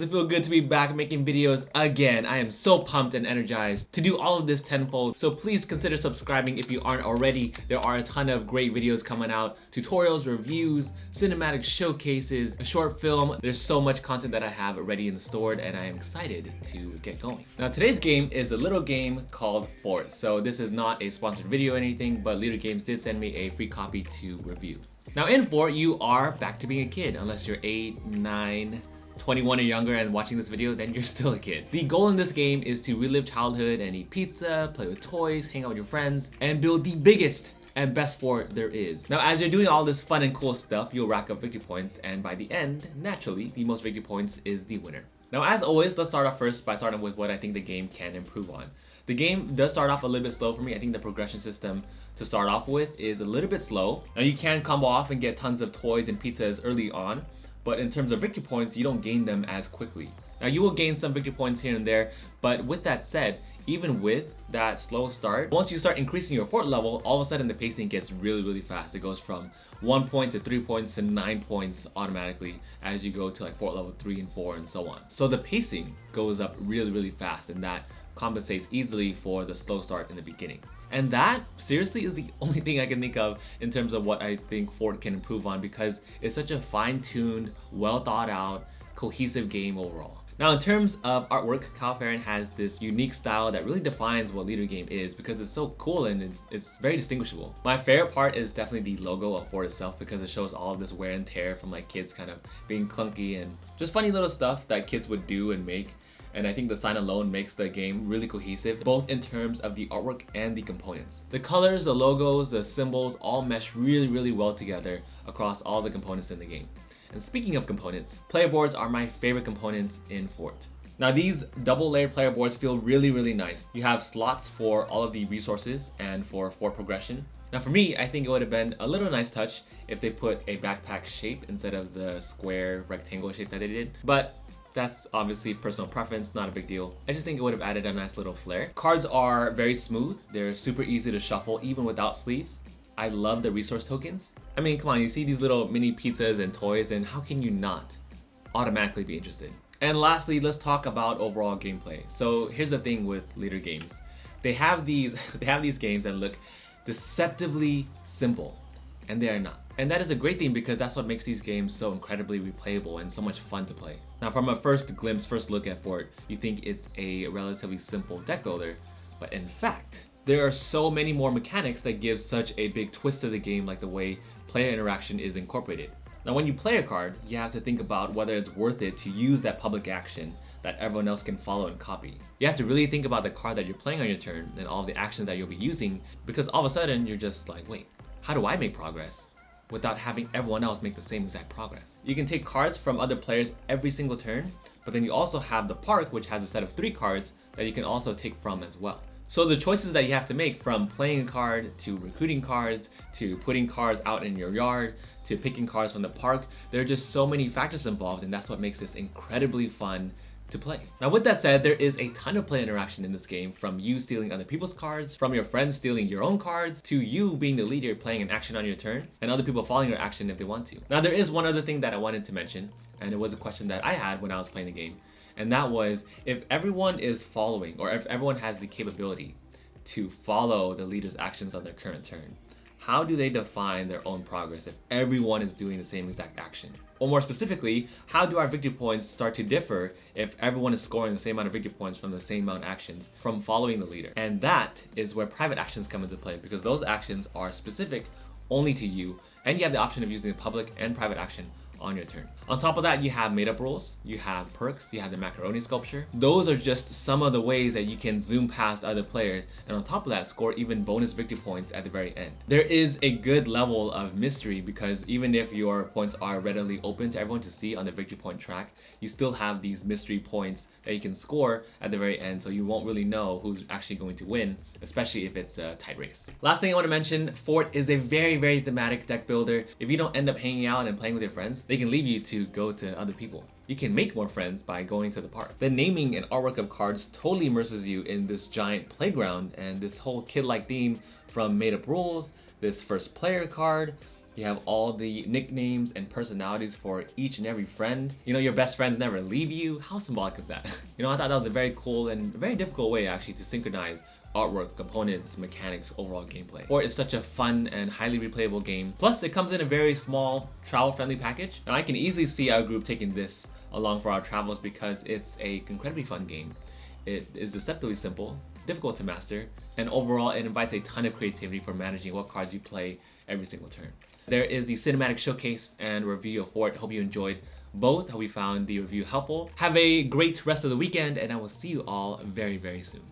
Does it feel good to be back making videos again? I am so pumped and energized to do all of this tenfold, so please consider subscribing if you aren't already. There are a ton of great videos coming out, tutorials, reviews, cinematic showcases, a short film. There's so much content that I have ready and stored, and I am excited to get going. Now today's game is a little game called Fort. So this is not a sponsored video or anything, but Leader Games did send me a free copy to review. Now in Fort, you are back to being a kid, unless you're 8, 9, 21 or younger and watching this video, then you're still a kid. The goal in this game is to relive childhood and eat pizza, play with toys, hang out with your friends, and build the biggest and best fort there is. Now as you're doing all this fun and cool stuff, you'll rack up victory points, and by the end, naturally, the most victory points is the winner. Now as always, let's start off first by starting with what I think the game can improve on. The game does start off a little bit slow for me. I think the progression system to start off with is a little bit slow. Now you can combo off and get tons of toys and pizzas early on, but in terms of victory points, you don't gain them as quickly. Now you will gain some victory points here and there, but with that said, even with that slow start, once you start increasing your fort level, all of a sudden the pacing gets really fast. It goes from 1 point to 3 points to 9 points automatically as you go to like fort level 3 and 4 and so on. So the pacing goes up really fast, and that compensates easily for the slow start in the beginning. And that seriously is the only thing I can think of in terms of what I think Fort can improve on, because it's such a fine-tuned, well thought out, cohesive game overall. Now in terms of artwork, Kyle Ferrin has this unique style that really defines what Leader Game is, because it's so cool and it's very distinguishable. My favorite part is definitely the logo of Fort itself, because it shows all of this wear and tear from like kids kind of being clunky and just funny little stuff that kids would do and make. And I think the sign alone makes the game really cohesive, both in terms of the artwork and the components. The colors, the logos, the symbols all mesh really well together across all the components in the game. And speaking of components, player boards are my favorite components in Fort. Now these double layered player boards feel really nice. You have slots for all of the resources and for fort progression. Now for me, I think it would have been a little nice touch if they put a backpack shape instead of the square rectangle shape that they did. But that's obviously personal preference, not a big deal. I just think it would have added a nice little flair. Cards are very smooth. They're super easy to shuffle even without sleeves. I love the resource tokens. I mean, come on, you see these little mini pizzas and toys, and how can you not automatically be interested? And lastly, let's talk about overall gameplay. So here's the thing with Leader Games. They have these games that look deceptively simple, and they are not. And that is a great thing, because that's what makes these games so incredibly replayable and so much fun to play. Now from a first glimpse, first look at Fort, you think it's a relatively simple deck builder, but in fact, there are so many more mechanics that give such a big twist to the game, like the way player interaction is incorporated. Now when you play a card, you have to think about whether it's worth it to use that public action that everyone else can follow and copy. You have to really think about the card that you're playing on your turn and all the actions that you'll be using, because all of a sudden you're just like, wait, how do I make progress without having everyone else make the same exact progress? You can take cards from other players every single turn, but then you also have the park, which has a set of 3 cards that you can also take from as well. So the choices that you have to make, from playing a card to recruiting cards to putting cards out in your yard to picking cards from the park, there are just so many factors involved, and that's what makes this incredibly fun to play. Now with that said, there is a ton of player interaction in this game, from you stealing other people's cards, from your friends stealing your own cards, to you being the leader playing an action on your turn, and other people following your action if they want to. Now there is one other thing that I wanted to mention, and it was a question that I had when I was playing the game, and that was, if everyone is following, or if everyone has the capability to follow the leader's actions on their current turn, how do they define their own progress if everyone is doing the same exact action? Or more specifically, how do our victory points start to differ if everyone is scoring the same amount of victory points from the same amount of actions from following the leader? And that is where private actions come into play, because those actions are specific only to you, and you have the option of using the public and private action on your turn. On top of that, you have made up rules, you have perks, you have the macaroni sculpture. Those are just some of the ways that you can zoom past other players, and on top of that, score even bonus victory points at the very end. There is a good level of mystery, because even if your points are readily open to everyone to see on the victory point track, you still have these mystery points that you can score at the very end, so you won't really know who's actually going to win, especially if it's a tight race. Last thing I want to mention, Fort is a very thematic deck builder. If you don't end up hanging out and playing with your friends, they can leave you to go to other people. You can make more friends by going to the park. The naming and artwork of cards totally immerses you in this giant playground, and this whole kid-like theme, from made up rules, this first player card, You have all the nicknames and personalities for each and every friend. You know, your best friends never leave you. How symbolic is that? You know, I thought that was a very cool and very difficult way actually to synchronize artwork, components, mechanics, overall gameplay. For it's such a fun and highly replayable game. Plus, it comes in a very small, travel-friendly package. And I can easily see our group taking this along for our travels because it's a incredibly fun game. It is deceptively simple, difficult to master, and overall it invites a ton of creativity for managing what cards you play every single turn. There is the cinematic showcase and review for it. Hope you enjoyed both. Hope you found the review helpful. Have a great rest of the weekend, and I will see you all very, very soon.